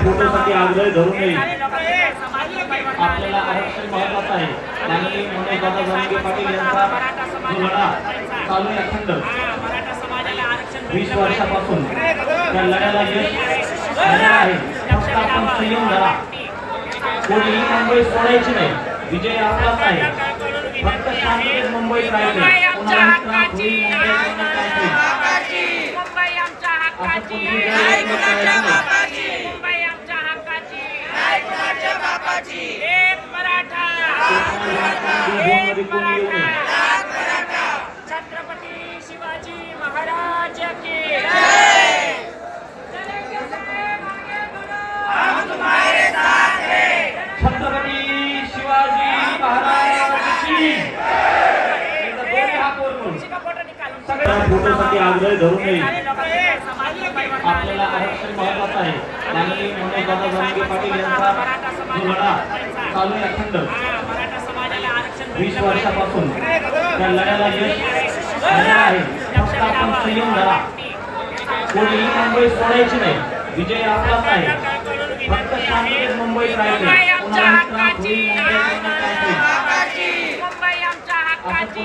फोटोसाठी आग्रह धरू नये. आपल्याला आरक्षण महत्वाचं आहे. माननीय मनोजदादा जरांगे पाटील यांचा जो लढा चालू आहे अखंड 20 वर्षापासून त्या लढ्याला यश आलेलं आहे. फक्त आपण संयम धरा. कोणीही मुंबई सोडायची नाही. विजय आपलाच आहे. फक्त शांततेत मुंबईत राहायचं. कुणाला त्रास होईल मुंबई आमच्या हक्काची, मुंबई आमच्या हक्काची, एक मराठा, एक मराठा. छत्रपती शिवाजी महाराज की जय. छत्रपती शिवाजी महाराज की दोन्ही हात वर करून सगळ्या फोटोसाठी आग्रह धरू नये. आपल्याला आरक्षण महत्वाचं आहे. माननीय मनोजदादा जरांगे पाटील यांचा जो लढा चालू आहे अखंड 20 वर्षापासून त्या लढ्याला यश आलेलं आहे. फक्त आपण संयम धरा. कोणीही मुंबई सोडायची नाही. विजय आपलाच आहे. फक्त शांततेत मुंबईत राहायचं. कुणाला त्रास होईल मुंबई आमच्या हक्काची,